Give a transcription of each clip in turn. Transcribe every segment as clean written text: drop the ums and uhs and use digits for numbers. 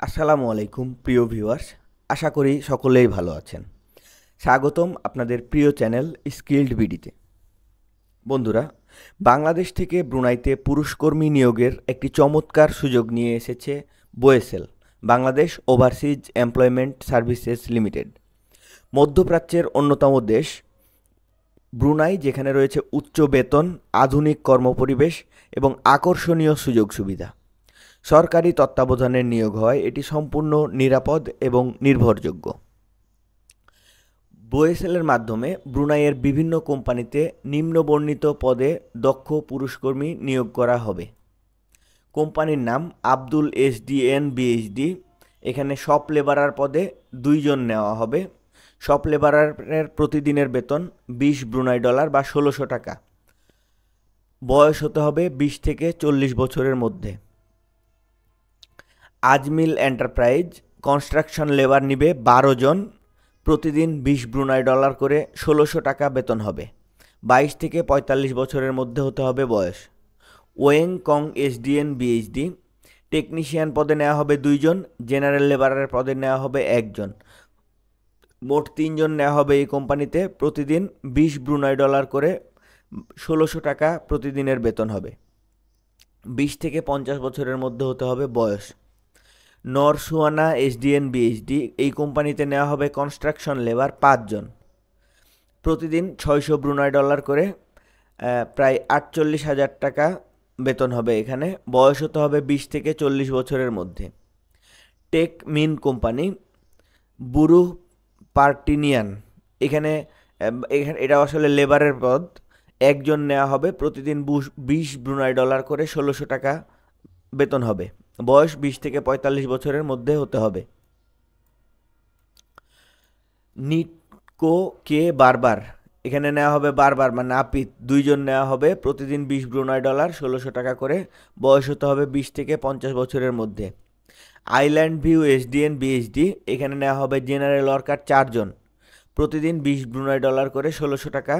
আসসালামু আলাইকুম প্রিয় ভিউয়ার্স, আশা করি সকলেই ভালো আছেন। স্বাগতম আপনাদের প্রিয় চ্যানেল স্কিলড বিডিতে। বন্ধুরা, বাংলাদেশ থেকে ব্রুনাইতে পুরুষকর্মী নিয়োগের একটি চমৎকার সুযোগ নিয়ে এসেছে BOESL, Bangladesh overseas employment services limited. মধ্যপ্রাচ্যের অন্যতম দেশ ব্রুনাই, যেখানে রয়েছে উচ্চ বেতন, আধুনিক কর্মপরিবেশ এবং আকর্ষণীয় সুযোগ সুবিধা। সরকারি তত্ত্বাবধানের নিয়োগ হয়, এটি সম্পূর্ণ নিরাপদ এবং নির্ভরযোগ্য। বোয়েসেলের মাধ্যমে ব্রুনাইয়ের বিভিন্ন কোম্পানিতে নিম্নবর্ণিত পদে দক্ষ পুরুষকর্মী নিয়োগ করা হবে। কোম্পানির নাম আব্দুল এসডিএন বিএইচডি। এখানে শপ লেবারার পদে 2 জন নেওয়া হবে। শপ লেবারারের প্রতিদিনের বেতন 20 ব্রুনাই ডলার বা 1600 টাকা। বয়স হতে হবে 20 থেকে 40 বছরের মধ্যে। আজমিল এন্টারপ্রাইজ কনস্ট্রাকশন লেবার নিবে 12 জন। প্রতিদিন 20 ব্রুনাই ডলার করে 1600 টাকা বেতন হবে। 22 থেকে 45 বছরের মধ্যে হতে হবে বয়স। ওয়েং কং এসডিএন বিএইচডি টেকনিশিয়ান পদে নেওয়া হবে 2 জন। জেনারেল লেবারের পদে নেওয়া হবে 1 জন। মোট 3 জন নেওয়া হবে এই কোম্পানিতে। প্রতিদিন 20 ব্রুনাই ডলার করে 1600 টাকা প্রতিদিনের বেতন হবে। 20 থেকে 50 বছরের মধ্যে হতে হবে বয়স। নরসুয়ানা এসডিএন বিএইচডি এই কোম্পানিতে নেওয়া হবে কনস্ট্রাকশন লেবার 5 জন। প্রতিদিন 600 ব্রুনাই ডলার করে প্রায় 48,000 টাকা বেতন হবে এখানে। বয়স হতে হবে 20 থেকে 40 বছরের মধ্যে। টেক মিন কোম্পানি বুরু পার্টিনিয়ান এখানে এটা আসলে লেবারের পদ। 1 জন নেওয়া হবে। প্রতিদিন 20 ব্রুনাই ডলার করে 1600 টাকা বেতন হবে। বয়স 20 থেকে 45 বছরের মধ্যে হতে হবে। নিটকো কে বারবার এখানে নেওয়া হবে বারবার মানে নাপিত 2 জন নেওয়া হবে। প্রতিদিন 20 ব্রুনাই ডলার 1600 টাকা করে। বয়স হতে হবে 20 থেকে 50 বছরের মধ্যে। আইল্যান্ড ভিউ এসডিএন বিএইচডি এখানে নেওয়া হবে জেনারেল ওয়ার্কার 4 জন। প্রতিদিন 20 ব্রুনাই ডলার করে 1600 টাকা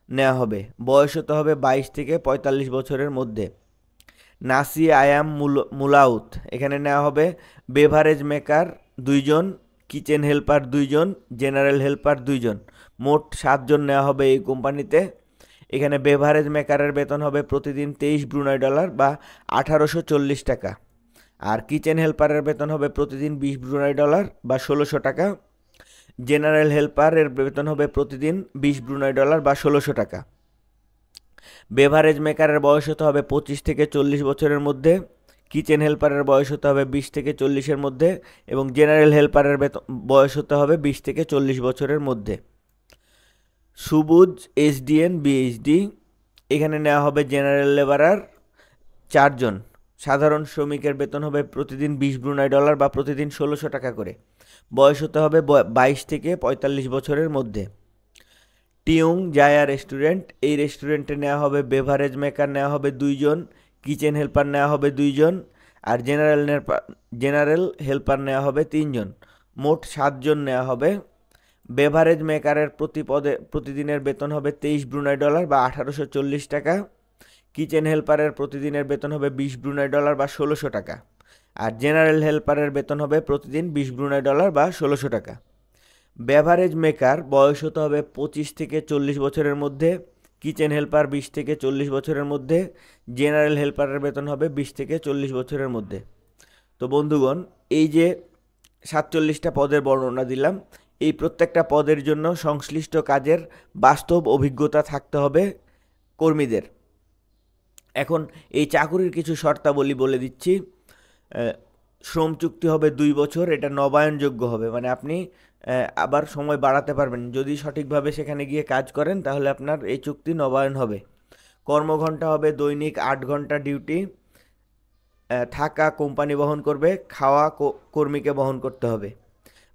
নেওয়া হবে। বয়স হতে হবে 22 থেকে 45 বছরের মধ্যে। নাসি আয়াম মুলাউত এখানে নেওয়া হবে বেভারেজ মেকার 2 জন, কিচেন হেল্পার 2 জন, জেনারেল হেল্পার 2 জন। মোট 7 জন নেওয়া হবে এই কোম্পানিতে। এখানে বেভারেজ মেকারের বেতন হবে প্রতিদিন 23 ব্রুনাই ডলার বা 1840 টাকা। আর কিচেন হেল্পারের বেতন হবে প্রতিদিন 20 ব্রুনাই ডলার বা 1600 টাকা। জেনারেল হেল্পারের বেতন হবে প্রতিদিন 20 ব্রুনাই ডলার বা 1600 টাকা। বেভারেজ মেকারের বয়স হতে হবে 25 থেকে 40 বছরের মধ্যে। কিচেন হেল্পারের বয়স হতে হবে 20 থেকে 40-এর মধ্যে এবং জেনারেল হেল্পারের বয়স হতে হবে 20 থেকে 40 বছরের মধ্যে। সুবুজ এসডিএন বিএইচডি এখানে নেওয়া হবে জেনারেল লেবারার 4 জন। সাধারণ শ্রমিকের বেতন হবে প্রতিদিন 20 ব্রুনাই ডলার বা প্রতিদিন 1600 টাকা করে। বয়স হতে হবে 22 থেকে 45 বছরের মধ্যে। টিউং জায়া রেস্টুরেন্ট এই রেস্টুরেন্টে নেওয়া হবে বেভারেজ মেকার নেওয়া হবে 2 জন, কিচেন হেল্পার নেওয়া হবে 2 জন আর জেনারেল হেল্পার নেওয়া হবে 3 জন। মোট 7 জন নেওয়া হবে। বেভারেজ মেকারের প্রতিদিনের বেতন হবে 23 ব্রুনাই ডলার বা 1840 টাকা। কিচেন হেল্পারের প্রতিদিনের বেতন হবে 20 ব্রুনাই ডলার বা 1600 টাকা। আর জেনারেল হেল্পারের বেতন হবে প্রতিদিন 20 ব্রুনাই ডলার বা 1600 টাকা। বেভারেজ মেকার বয়স হতে হবে 25 থেকে 40 বছরের মধ্যে। কিচেন হেল্পার 20 থেকে 40 বছরের মধ্যে। জেনারেল হেল্পারের বেতন হবে 20 থেকে 40 বছরের মধ্যে। তো বন্ধুগণ, এই যে 47টা পদের বর্ণনা দিলাম, এই প্রত্যেকটা পদের জন্য সংশ্লিষ্ট কাজের বাস্তব অভিজ্ঞতা থাকতে হবে কর্মীদের। এখন এই চাকুরির কিছু শর্তাবলী বলে দিচ্ছি। শ্রম চুক্তি হবে 2 বছর, এটা নবায়নযোগ্য হবে, মানে আপনি আবার সময় বাড়াতে পারবেন। যদি সঠিকভাবে সেখানে গিয়ে কাজ করেন তাহলে আপনার এই চুক্তি নবায়ন হবে। কর্মঘণ্টা হবে দৈনিক 8 ঘন্টা ডিউটি। থাকা কোম্পানি বহন করবে, খাওয়া কর্মীকে বহন করতে হবে।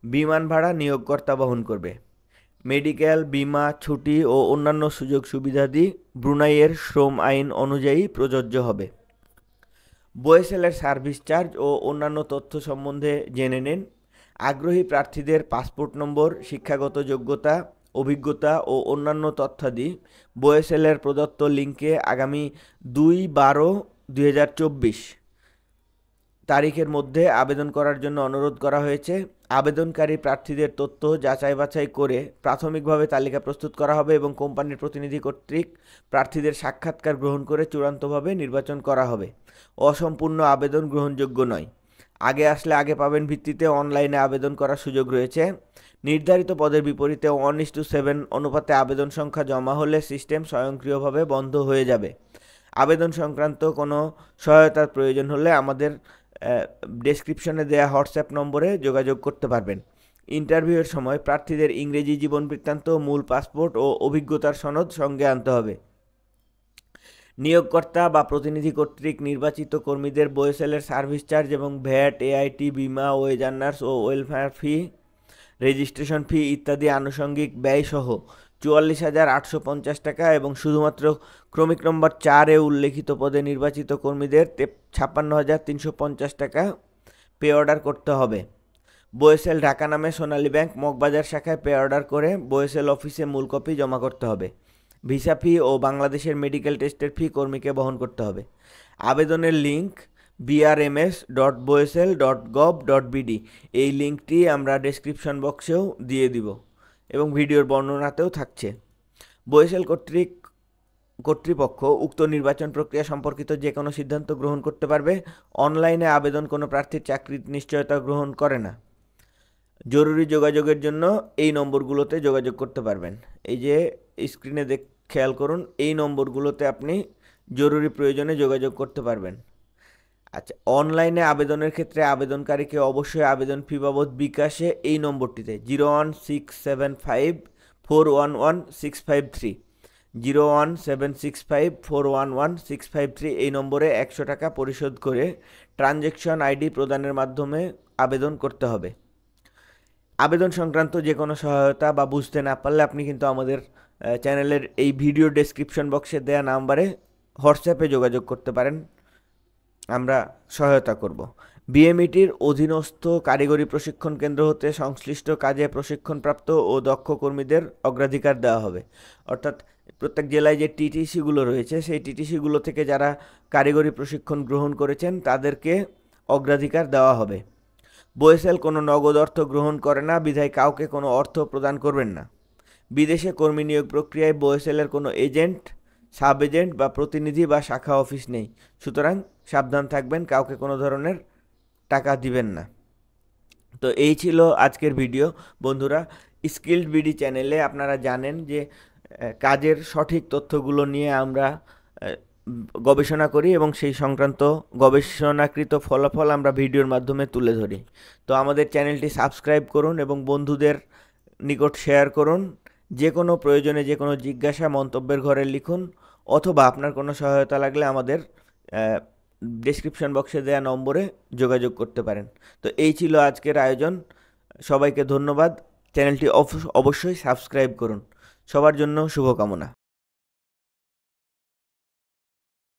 বিমান ভাড়া নিয়োগকর্তা বহন করবে। মেডিকেল, বিমা, ছুটি ও অন্যান্য সুযোগ সুবিধাদি ব্রুনাইয়ের শ্রম আইন অনুযায়ী প্রযোজ্য হবে। বোয়েসেলের সার্ভিস চার্জ ও অন্যান্য তথ্য সম্বন্ধে জেনে নিন। আগ্রহী প্রার্থীদের পাসপোর্ট নম্বর, শিক্ষাগত যোগ্যতা, অভিজ্ঞতা ও অন্যান্য তথ্যাদি বোয়েসেলের প্রদত্ত লিঙ্কে আগামী 2/12/2024 তারিখের মধ্যে আবেদন করার জন্য অনুরোধ করা হয়েছে। আবেদনকারী প্রার্থীদের তথ্য যাচাই বাছাই করে প্রাথমিকভাবে তালিকা প্রস্তুত করা হবে এবং কোম্পানির প্রতিনিধি কর্তৃক প্রার্থীদের সাক্ষাৎকার গ্রহণ করে চূড়ান্তভাবে নির্বাচন করা হবে। অসম্পূর্ণ আবেদন গ্রহণযোগ্য নয়। আগে আসলে আগে পাবেন ভিত্তিতে অনলাইনে আবেদন করার সুযোগ রয়েছে। নির্ধারিত পদের বিপরীতে 1:7 অনুপাতে আবেদন সংখ্যা জমা হলে সিস্টেম স্বয়ংক্রিয়ভাবে বন্ধ হয়ে যাবে। আবেদন সংক্রান্ত কোনো সহায়তার প্রয়োজন হলে আমাদের ডেসক্রিপশনে দেওয়া হোয়াটসঅ্যাপ নম্বরে যোগাযোগ করতে পারবেন। ইন্টারভিউয়ের সময় প্রার্থীদের ইংরেজি জীবন বৃত্তান্ত, মূল পাসপোর্ট ও অভিজ্ঞতার সনদ সঙ্গে আনতে হবে। নিয়োগকর্তা বা প্রতিনিধি কর্তৃক নির্বাচিত কর্মীদের BOSL-এর সার্ভিস চার্জ এবং ভ্যাট, AIT, বিমা, ওয়েজ আর্নার্স ও ওয়েলফেয়ার ফি, রেজিস্ট্রেশন ফি ইত্যাদি আনুষঙ্গিক ব্যয়সহ 44,850 টাকা এবং শুধুমাত্র ক্রমিক নম্বর 4-এ উল্লেখিত পদে নির্বাচিত কর্মীদের 56,350 টাকা পে অর্ডার করতে হবে। BOSL ঢাকা নামে সোনালী ব্যাংক মগবাজার শাখায় পে অর্ডার করে BOSL অফিসে মূল কপি জমা করতে হবে। ভিসা ফি ও বাংলাদেশের মেডিকেল টেস্টের ফি কর্মীকে বহন করতে হবে। আবেদনের লিঙ্ক brms.bosl.gov.bd, এই লিঙ্কটি আমরা ডেসক্রিপশন বক্সেও দিয়ে দিব এবং ভিডিওর বর্ণনাতেও থাকছে। BOSL কর্তৃপক্ষ উক্ত নির্বাচন প্রক্রিয়া সম্পর্কিত যে কোনো সিদ্ধান্ত গ্রহণ করতে পারবে। অনলাইনে আবেদন কোনো প্রার্থীর চাকরির নিশ্চয়তা গ্রহণ করে না। জরুরি যোগাযোগের জন্য এই নম্বরগুলোতে যোগাযোগ করতে পারবেন। এই যে স্ক্রিনে খেয়াল করুন, এই নম্বরগুলোতে আপনি জরুরি প্রয়োজনে যোগাযোগ করতে পারবেন। আচ্ছা, অনলাইনে আবেদনের ক্ষেত্রে আবেদনকারীকে অবশ্যই আবেদন ফি বাবদ বিকাশে এই নম্বরটিতে 01675411653 01765411653 এই নম্বরে 100 টাকা পরিশোধ করে ট্রানজ্যাকশন আইডি প্রদানের মাধ্যমে আবেদন করতে হবে। আবেদন সংক্রান্ত যে কোনো সহায়তা বা বুঝতে না পারলে আপনি কিন্তু আমাদের চ্যানেলের এই ভিডিও ডেসক্রিপশন বক্সে দেওয়া নাম্বারে হোয়াটসঅ্যাপে যোগাযোগ করতে পারেন, আমরা সহায়তা করব। বিএমইটির অধীনস্থ কারিগরি প্রশিক্ষণ কেন্দ্র হতে সংশ্লিষ্ট কাজে প্রশিক্ষণপ্রাপ্ত ও দক্ষ কর্মীদের অগ্রাধিকার দেওয়া হবে। অর্থাৎ প্রত্যেক জেলায় যে টিটিসিগুলো রয়েছে সেই টিটিসিগুলো থেকে যারা কারিগরি প্রশিক্ষণ গ্রহণ করেছেন তাদেরকে অগ্রাধিকার দেওয়া হবে। BOSL কোনো নগদ অর্থ গ্রহণ করে না, বিধায় কাউকে কোনো অর্থ প্রদান করবেন না। বিদেশে কর্মী নিয়োগ প্রক্রিয়ায় BOSL-এর কোনো এজেন্ট, সাব এজেন্ট বা প্রতিনিধি বা শাখা অফিস নেই। সুতরাং সাবধান থাকবেন, কাউকে কোনো ধরনের টাকা দিবেন না। তো এই ছিল আজকের ভিডিও। বন্ধুরা, স্কিলড বিডি চ্যানেলে আপনারা জানেন যে কাজের সঠিক তথ্যগুলো নিয়ে আমরা গবেষণা করি এবং সেই সংক্রান্ত গবেষণাকৃত ফলাফল আমরা ভিডিওর মাধ্যমে তুলে ধরি। তো আমাদের চ্যানেলটি সাবস্ক্রাইব করুন এবং বন্ধুদের নিকট শেয়ার করুন। যে কোনো প্রয়োজনে যে কোনো জিজ্ঞাসা মন্তব্যের ঘরে লিখুন, অথবা আপনার কোনো সহায়তা লাগলে আমাদের ডেসক্রিপশন বক্সে দেওয়া নম্বরে যোগাযোগ করতে পারেন। তো এই ছিল আজকের আয়োজন। সবাইকে ধন্যবাদ। চ্যানেলটি অবশ্যই সাবস্ক্রাইব করুন। সবার জন্য শুভকামনা।